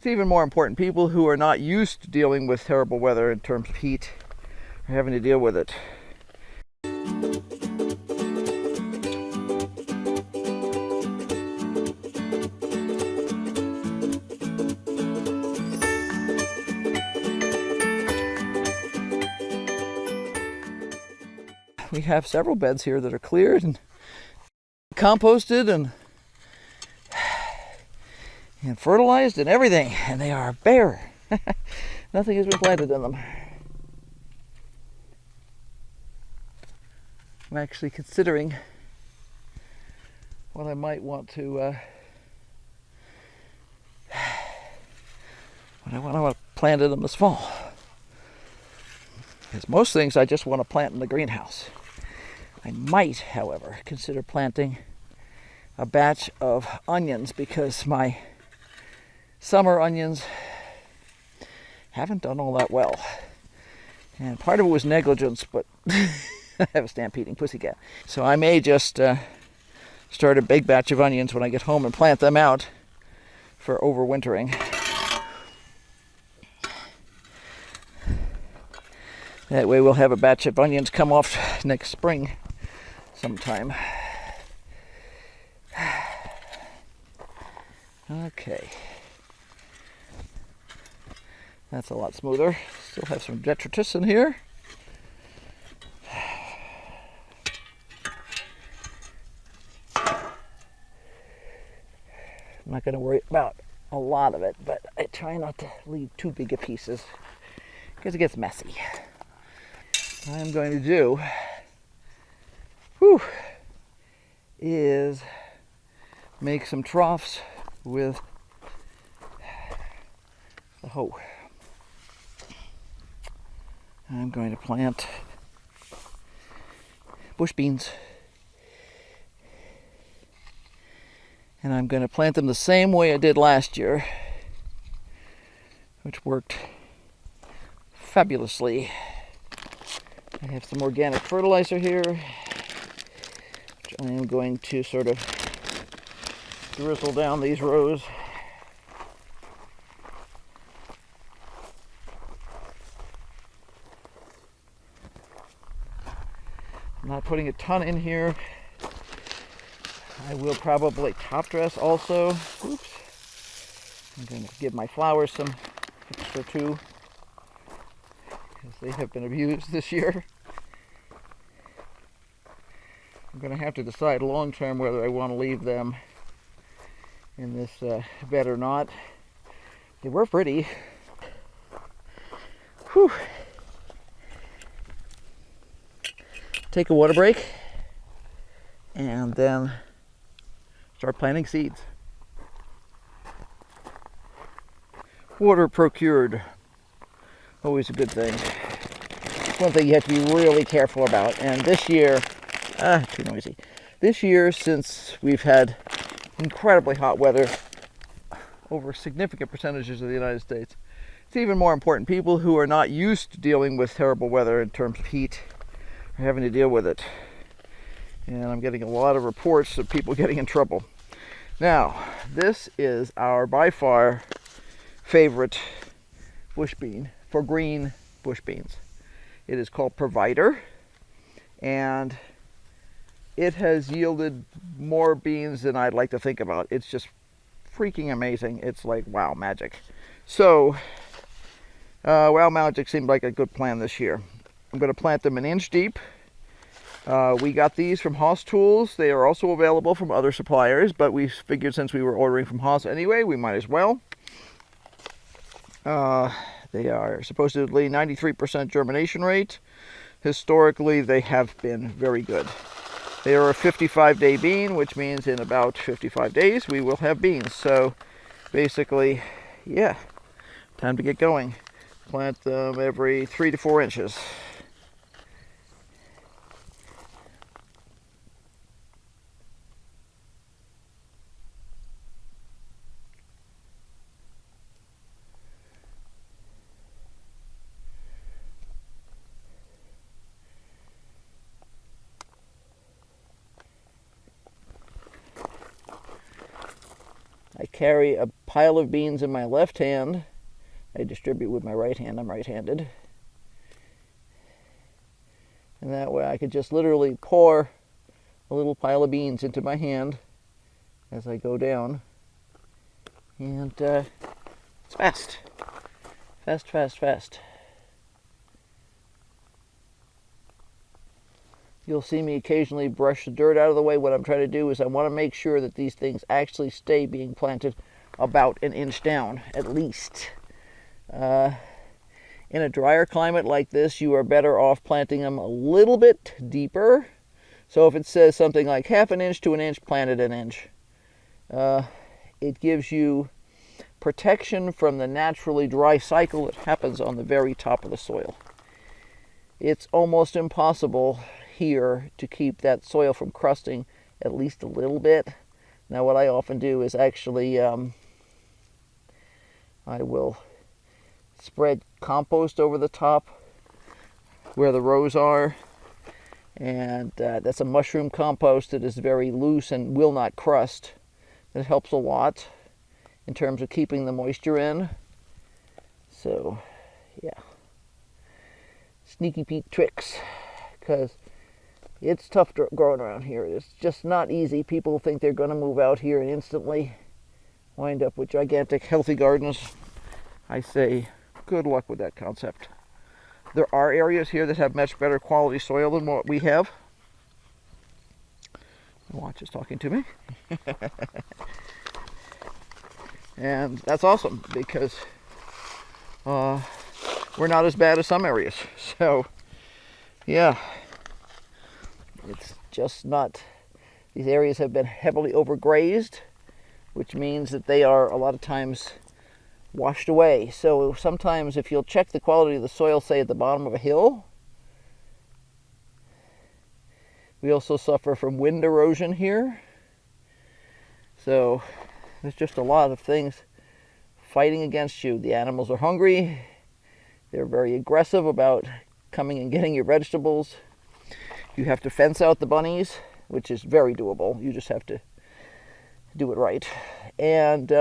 even more important, people who are not used to dealing with terrible weather in terms of heat are having to deal with it. We have several beds here that are cleared and composted and fertilized and everything, and they are bare. Nothing has been planted in them. I'm actually considering what I might want to what I want to plant in them this fall. Because most things I just want to plant in the greenhouse. I might, however, consider planting a batch of onions because my summer onions haven't done all that well. And part of it was negligence, but I have a stampeding pussycat. So I may just start a big batch of onions when I get home and plant them out for overwintering. That way we'll have a batch of onions come off next spring sometime. Okay. That's a lot smoother. Still have some detritus in here. I'm not going to worry about a lot of it, but I try not to leave too big of pieces because it gets messy. What I'm going to do is make some troughs with the hoe. I'm going to plant bush beans, and I'm going to plant them the same way I did last year, which worked fabulously. I have some organic fertilizer here, which I am going to sort of drizzle down these rows. I'm not putting a ton in here. I will probably top dress also. Oops. I'm going to give my flowers some extra too, because they have been abused this year. I'm going to have to decide long term whether I want to leave them in this bed or not. They were pretty. Whew. Take a water break and then start planting seeds. Water procured. Always a good thing. It's one thing you have to be really careful about. And this year, too noisy. This year, since we've had incredibly hot weather over significant percentages of the United States, it's even more important. People who are not used to dealing with terrible weather in terms of heat are having to deal with it. And I'm getting a lot of reports of people getting in trouble. Now, this is our by far favorite bush bean for green bush beans. It is called Provider, and it has yielded more beans than I'd like to think about. It's just freaking amazing. It's like wow magic. So, wow magic seemed like a good plan this year. I'm going to plant them an inch deep. We got these from Haas Tools. They are also available from other suppliers, but we figured since we were ordering from Haas anyway, we might as well. They are supposedly 93% germination rate. Historically, they have been very good. They are a 55-day bean, which means in about 55 days we will have beans. So basically, yeah, time to get going. Plant them every 3 to 4 inches. I carry a pile of beans in my left hand. I distribute with my right hand. I'm right-handed. And that way I could just literally pour a little pile of beans into my hand as I go down. And it's fast. Fast, fast, fast. You'll see me occasionally brush the dirt out of the way. What I'm trying to do is I want to make sure that these things actually stay being planted about an inch down, at least. In a drier climate like this, you are better off planting them a little bit deeper. So if it says something like half an inch to an inch, plant it an inch. It gives you protection from the naturally dry cycle that happens on the very top of the soil. It's almost impossible here to keep that soil from crusting at least a little bit. Now what I often do is actually I will spread compost over the top where the rows are, and that's a mushroom compost that is very loose and will not crust. That helps a lot in terms of keeping the moisture in. So yeah, Sneaky Pete tricks, because it's tough growing around here. It's just not easy. People think they're going to move out here and instantly wind up with gigantic healthy gardens. I say good luck with that concept. There are areas here that have much better quality soil than what we have. My watch is talking to me. And that's awesome, because we're not as bad as some areas. So yeah, it's just not, these areas have been heavily overgrazed, which means that they are a lot of times washed away. So sometimes if you'll check the quality of the soil, say at the bottom of a hill, we also suffer from wind erosion here. So there's just a lot of things fighting against you. The animals are hungry. They're very aggressive about coming and getting your vegetables. You have to fence out the bunnies, which is very doable. You just have to do it right. And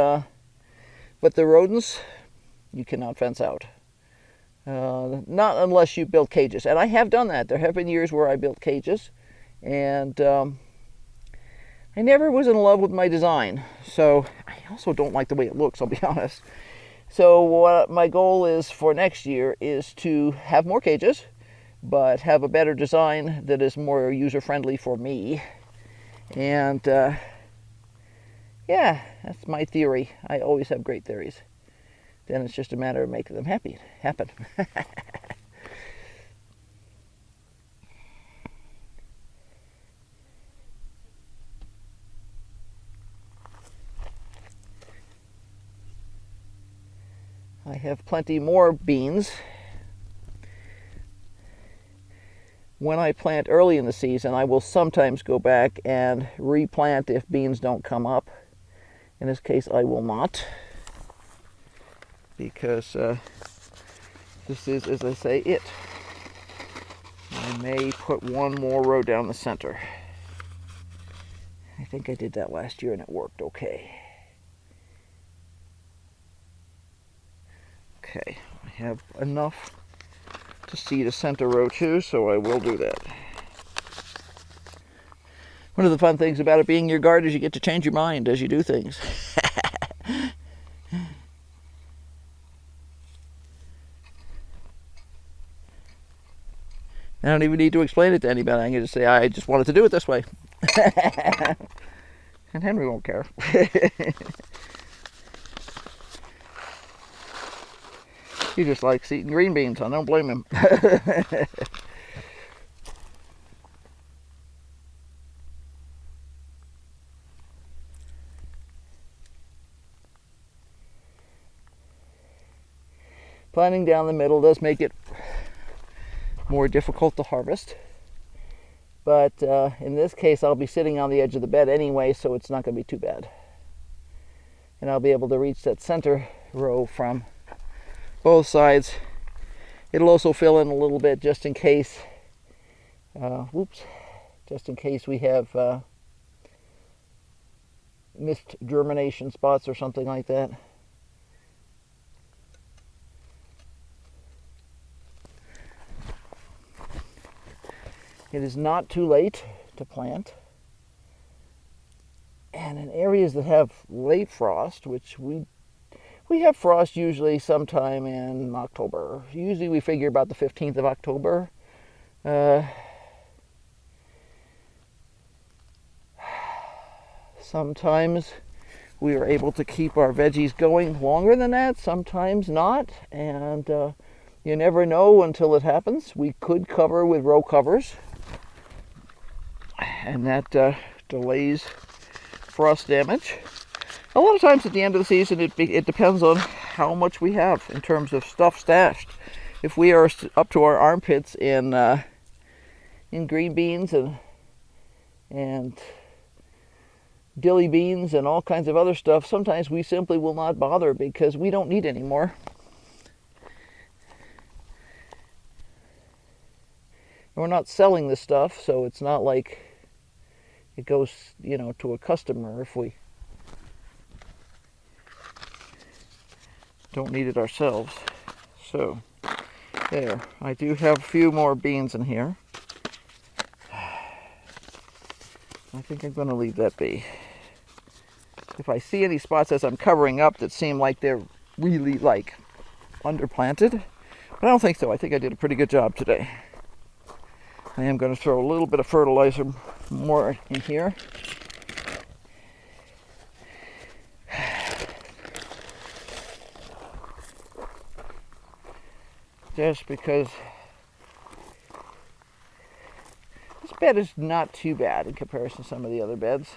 but the rodents, you cannot fence out. Not unless you build cages. And I have done that. There have been years where I built cages, and I never was in love with my design. So I also don't like the way it looks, I'll be honest. So what my goal is for next year is to have more cages, but have a better design that is more user-friendly for me. And yeah, that's my theory. I always have great theories. Then it's just a matter of making them happen. I have plenty more beans. When I plant early in the season, I will sometimes go back and replant if beans don't come up. In this case, I will not, because this is, as I say, it. I may put one more row down the center. I think I did that last year and it worked okay. Okay, I have enough to seed a center row too, so I will do that. One of the fun things about it being your garden is you get to change your mind as you do things. I don't even need to explain it to anybody. I can just say, I just wanted to do it this way. And Henry won't care. He just likes eating green beans. I don't blame him. Planting down the middle does make it more difficult to harvest. But in this case, I'll be sitting on the edge of the bed anyway, so it's not going to be too bad. And I'll be able to reach that center row from both sides. It'll also fill in a little bit just in case, just in case we have missed germination spots or something like that. It is not too late to plant. And in areas that have late frost, which we have frost usually sometime in October. Usually we figure about the 15th of October. Sometimes we are able to keep our veggies going longer than that, sometimes not. And you never know until it happens. We could cover with row covers, and that delays frost damage. A lot of times at the end of the season, it depends on how much we have in terms of stuff stashed. If we are up to our armpits in green beans and dilly beans and all kinds of other stuff, sometimes we simply will not bother because we don't need any more. We're not selling this stuff, so it's not like it goes, to a customer if we don't need it ourselves. So there, I do have a few more beans in here. I think I'm going to leave that be. If I see any spots as I'm covering up that seem like they're really underplanted, but I don't think so. I think I did a pretty good job today. I am going to throw a little bit of fertilizer more in here. Just because this bed is not too bad in comparison to some of the other beds.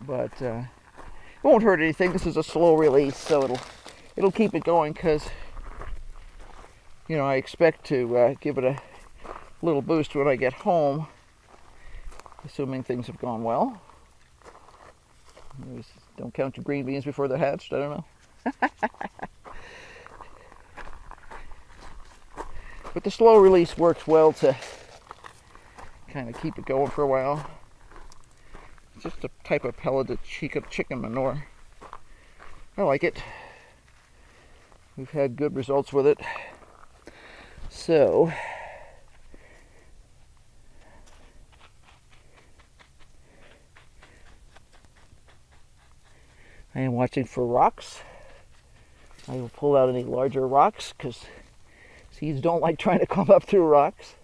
But it won't hurt anything. This is a slow release, so it'll keep it going because, I expect to give it a little boost when I get home, assuming things have gone well. Don't count your green beans before they're hatched. I don't know. But the slow release works well to kind of keep it going for a while. It's just a type of pelleted chicken manure. I like it. We've had good results with it. So, I am watching for rocks. I will pull out any larger rocks because seeds don't like trying to come up through rocks.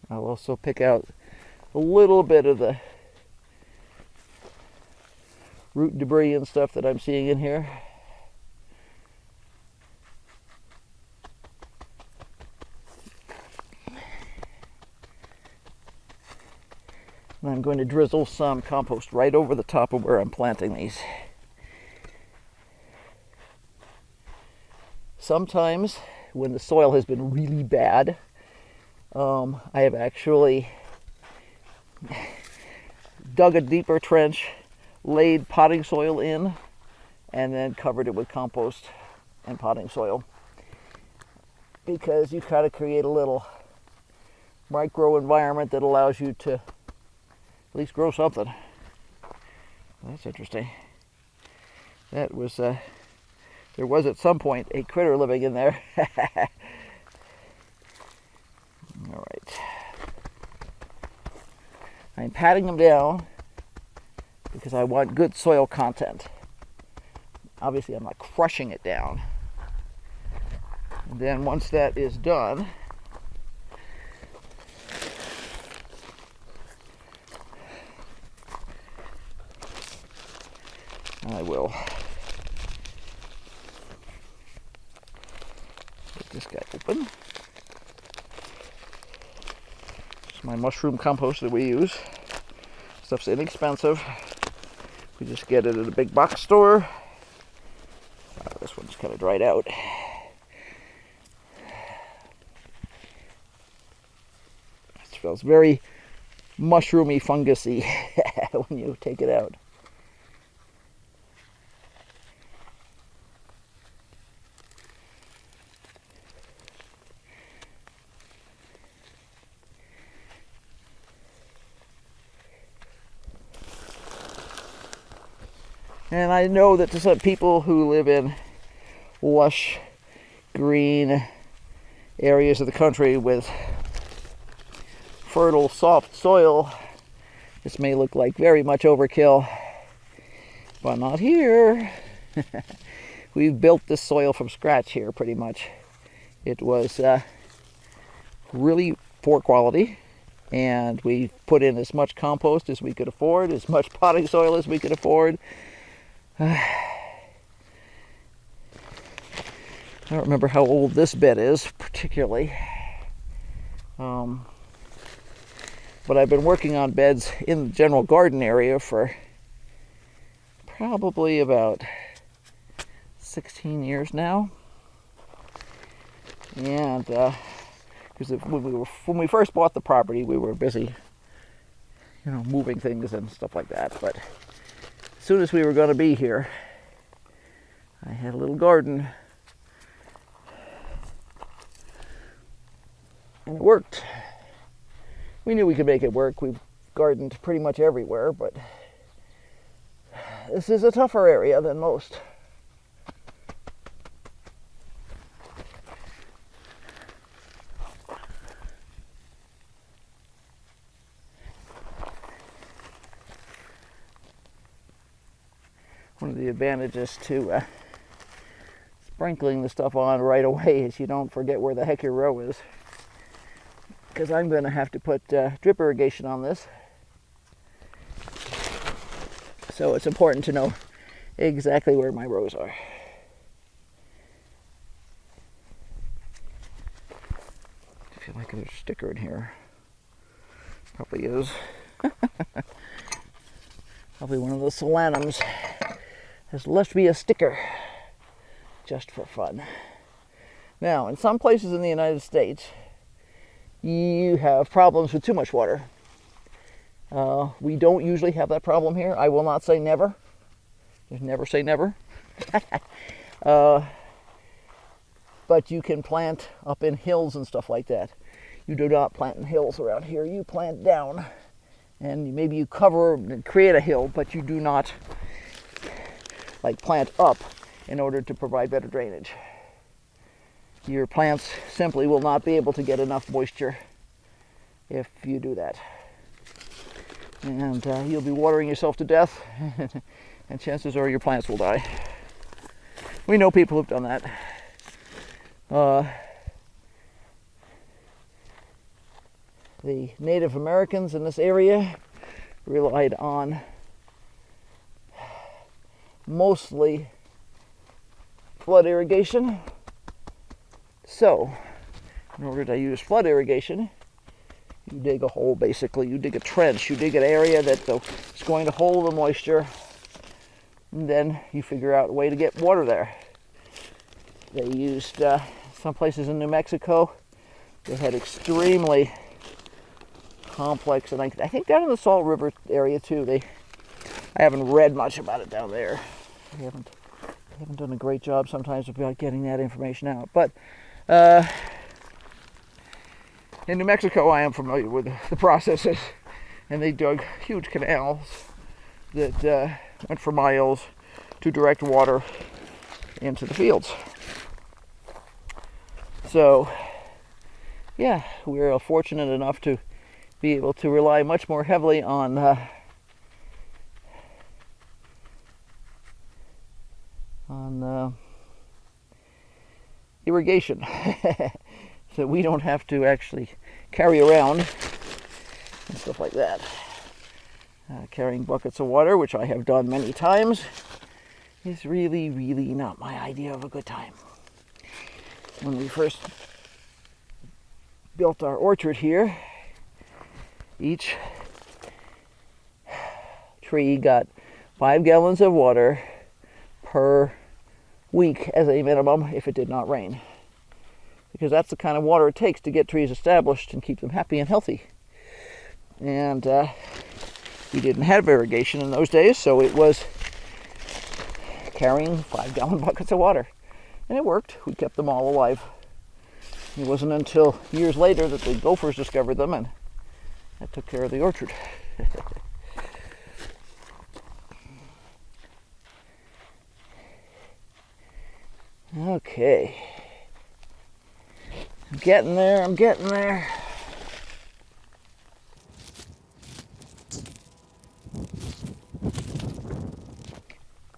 I'll also pick out a little bit of the root debris and stuff that I'm seeing in here. And I'm going to drizzle some compost right over the top of where I'm planting these. Sometimes, when the soil has been really bad, I have actually dug a deeper trench, laid potting soil in, and then covered it with compost and potting soil. Because you kind of create a little micro environment that allows you to at least grow something. That's interesting. That was there was at some point a critter living in there. All right. I'm patting them down because I want good soil content. Obviously, I'm not crushing it down. And then once that is done, I will get this guy open. This is my mushroom compost that we use. Stuff's inexpensive. We just get it at a big box store. This one's kind of dried out. It smells very mushroomy, fungusy when you take it out. And I know that to some people who live in lush, green areas of the country with fertile, soft soil, this may look like very much overkill, but not here. We've built this soil from scratch here pretty much. It was really poor quality, and we put in as much compost as we could afford, as much potting soil as we could afford. I don't remember how old this bed is particularly, but I've been working on beds in the general garden area for probably about 16 years now. And because when we first bought the property, we were busy, moving things and stuff like that. But as soon as we were going to be here, I had a little garden, and it worked. We knew we could make it work. We've gardened pretty much everywhere, but this is a tougher area than most. One of the advantages to sprinkling the stuff on right away is you don't forget where the heck your row is. Because I'm going to have to put drip irrigation on this. So it's important to know exactly where my rows are. I feel like there's a sticker in here. Probably is. Probably one of those solanums has left me a sticker just for fun. Now, in some places in the United States, you have problems with too much water. We don't usually have that problem here. I will not say never. Just never say never. But you can plant up in hills and stuff like that. You do not plant in hills around here. You plant down, and maybe you cover and create a hill, but you do not plant up in order to provide better drainage. Your plants simply will not be able to get enough moisture if you do that. And you'll be watering yourself to death, and chances are your plants will die. We know people who've done that. The Native Americans in this area relied on mostly flood irrigation. So, in order to use flood irrigation, you dig a hole basically. You dig a trench. You dig an area that is going to hold the moisture. And then you figure out a way to get water there. They used, some places in New Mexico, they had extremely complex, and I think down in the Salt River area too, I haven't read much about it down there. They haven't done a great job sometimes about getting that information out. But in New Mexico, I am familiar with the processes, and they dug huge canals that went for miles to direct water into the fields. So, yeah, we're fortunate enough to be able to rely much more heavily on irrigation. So we don't have to actually carry around and stuff like that. Carrying buckets of water, which I have done many times, is really, really not my idea of a good time. When we first built our orchard here, each tree got 5 gallons of water per week as a minimum if it did not rain. Because that's the kind of water it takes to get trees established and keep them happy and healthy. And we didn't have irrigation in those days, so it was carrying 5-gallon buckets of water. And it worked. We kept them all alive. It wasn't until years later that the gophers discovered them, and that took care of the orchard. Okay. I'm getting there, I'm getting there.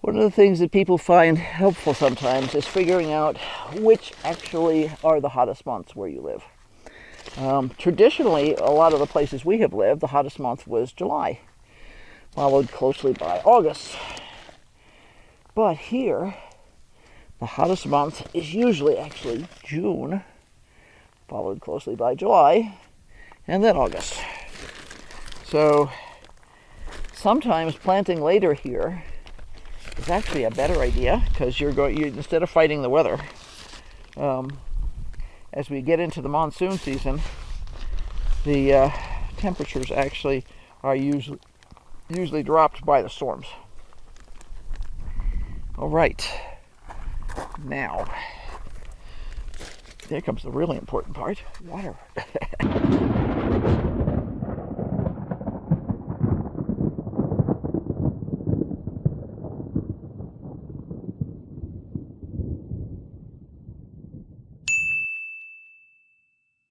One of the things that people find helpful sometimes is figuring out which actually are the hottest months where you live. Traditionally, a lot of the places we have lived, the hottest month was July, followed closely by August. But here, the hottest month is usually actually June, followed closely by July, and then August. So sometimes planting later here is actually a better idea because instead of fighting the weather, as we get into the monsoon season, the temperatures actually are usually dropped by the storms. All right, now there comes the really important part: water.